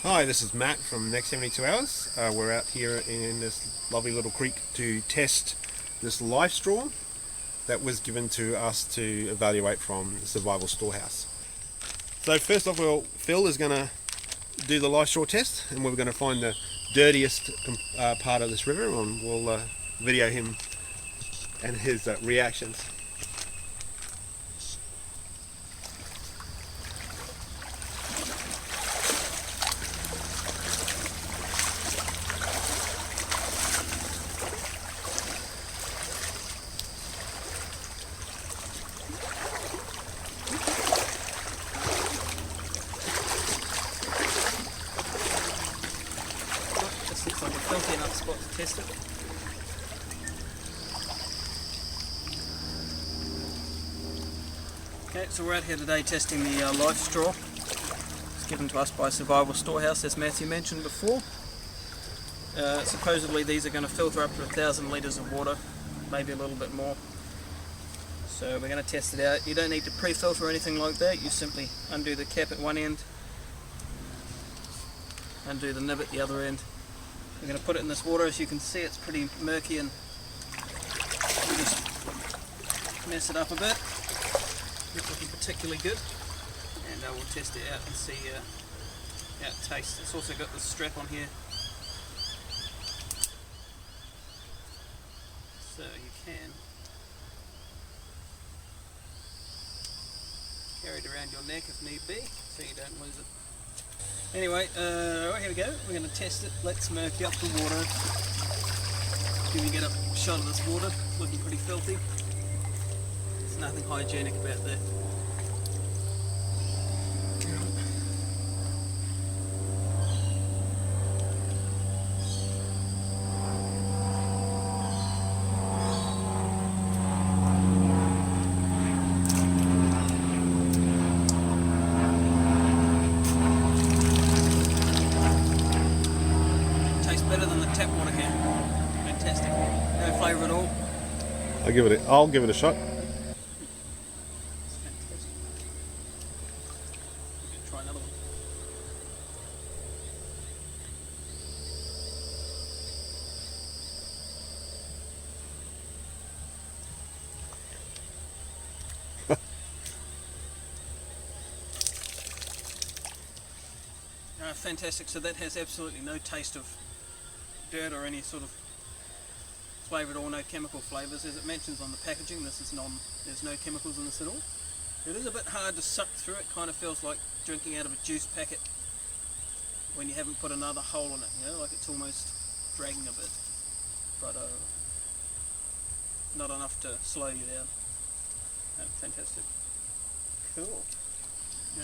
Hi, this is Matt from Next72Hours. We're out here in this lovely little creek to test this LifeStraw that was given to us to evaluate from the survival storehouse. So first off, Phil is going to do the LifeStraw test, and we're going to find the dirtiest part of this river, and we'll video him and his reactions. This looks like a filthy enough spot to test it. Okay, so we're out here today testing the LifeStraw. It's given to us by Survival Storehouse, as Matthew mentioned before. Supposedly these are going to filter up to 1,000 litres of water, maybe a little bit more. So we're going to test it out. You don't need to pre-filter or anything like that. You simply undo the cap at one end, undo the nib at the other end. We're going to put it in this water. As you can see, it's pretty murky, and we'll just mess it up a bit. Not looking particularly good, and we'll test it out and see how it tastes. It's also got this strap on here, so you can carry it around your neck if need be, so you don't lose it. Anyway, right, here we go. We're going to test it. Let's murky up the water. Can you get a shot of this water? It's looking pretty filthy. There's nothing hygienic about that. Better than the tap water here. Fantastic. No flavour at all. I'll give it a shot. It's fantastic. I'm going to try another one. Fantastic. So that has absolutely no taste of dirt or any sort of flavour at all, no chemical flavours. As it mentions on the packaging, there's no chemicals in this at all. It is a bit hard to suck through. It kind of feels like drinking out of a juice packet when you haven't put another hole in it, you know, like it's almost dragging a bit, but not enough to slow you down. Fantastic. Cool.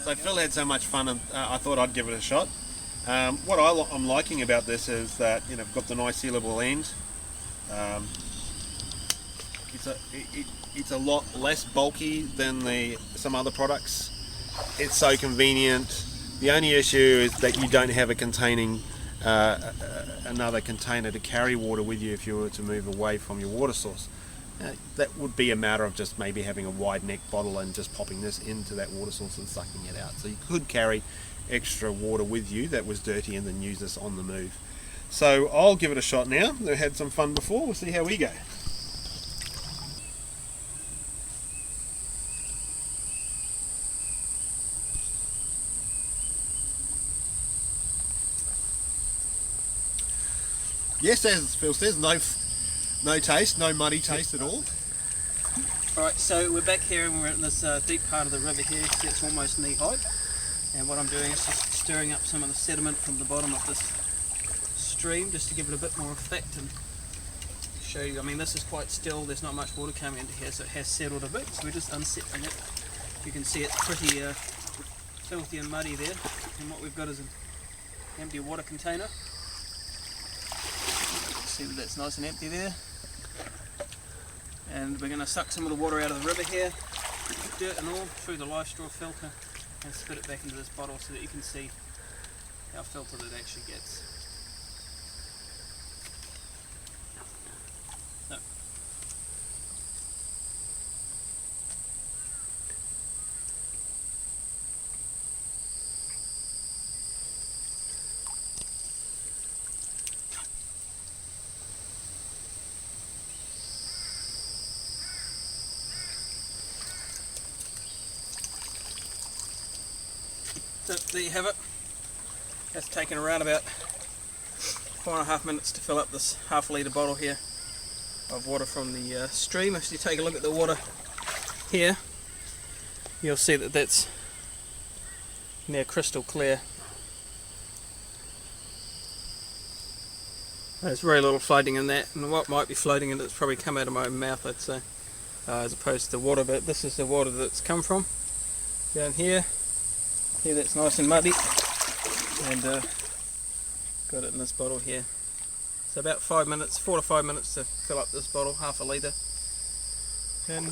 So Phil had so much fun, and I thought I'd give it a shot. What I'm liking about this is that I've got the nice sealable end. It's a lot less bulky than some other products. It's so convenient. The only issue is that you don't have another container to carry water with you if you were to move away from your water source. That would be a matter of just maybe having a wide neck bottle and just popping this into that water source and sucking it out. So you could carry extra water with you that was dirty and then use this on the move. So I'll give it a shot now. We had some fun before. We'll see how we go. Yes, as Phil says, no taste, no muddy taste at all. Alright, so we're back here and we're in this deep part of the river here. See, it's almost knee height. And what I'm doing is just stirring up some of the sediment from the bottom of this stream just to give it a bit more effect and show you. I mean, this is quite still, there's not much water coming into here, so it has settled a bit. So we're just unsettling it. You can see it's pretty filthy and muddy there. And what we've got is an empty water container. See that that's nice and empty there. And we're going to suck some of the water out of the river here, dirt and all, through the LifeStraw filter, and spit it back into this bottle so that you can see how filtered it actually gets. So, So there you have it. That's taken around about 4.5 minutes to fill up this half litre bottle here of water from the stream. If you take a look at the water here, you'll see that that's near crystal clear. There's very little floating in that, and what might be floating in it's probably come out of my mouth, I'd say, as opposed to the water. But this is the water that's come from down here. Here that's nice and muddy, and got it in this bottle here. So about 5 minutes, 4 to 5 minutes to fill up this bottle, half a litre. And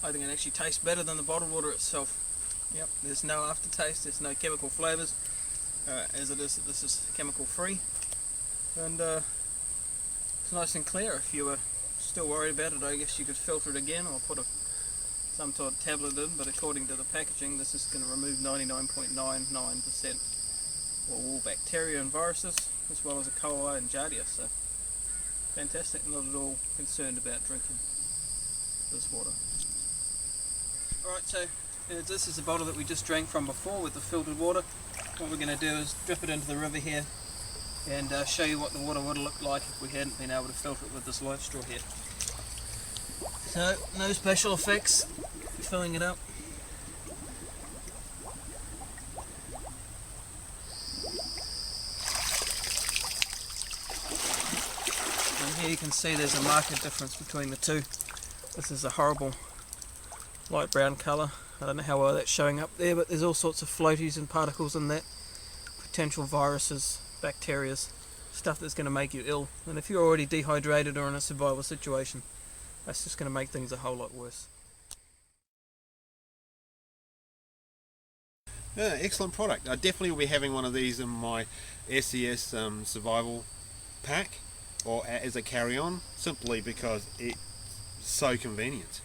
I think it actually tastes better than the bottled water itself. Yep, there's no aftertaste, there's no chemical flavours, as it is, this is chemical free. And it's nice and clear. If you were still worried about it, I guess you could filter it again or put some sort of tablet in, but according to the packaging this is going to remove 99.99% of all bacteria and viruses, as well as E. coli and Giardia. So fantastic, not at all concerned about drinking this water. Alright, so this is the bottle that we just drank from before with the filtered water. What we're going to do is drip it into the river here and show you what the water would have looked like if we hadn't been able to filter it with this LifeStraw here. So, no special effects, filling it up. And here you can see there's a marked difference between the two. This is a horrible light brown colour. I don't know how well that's showing up there, but there's all sorts of floaties and particles in that. Potential viruses, bacteria, stuff that's going to make you ill. And if you're already dehydrated or in a survival situation, that's just going to make things a whole lot worse. Yeah, excellent product. I definitely will be having one of these in my SES survival pack or as a carry-on, simply because it's so convenient.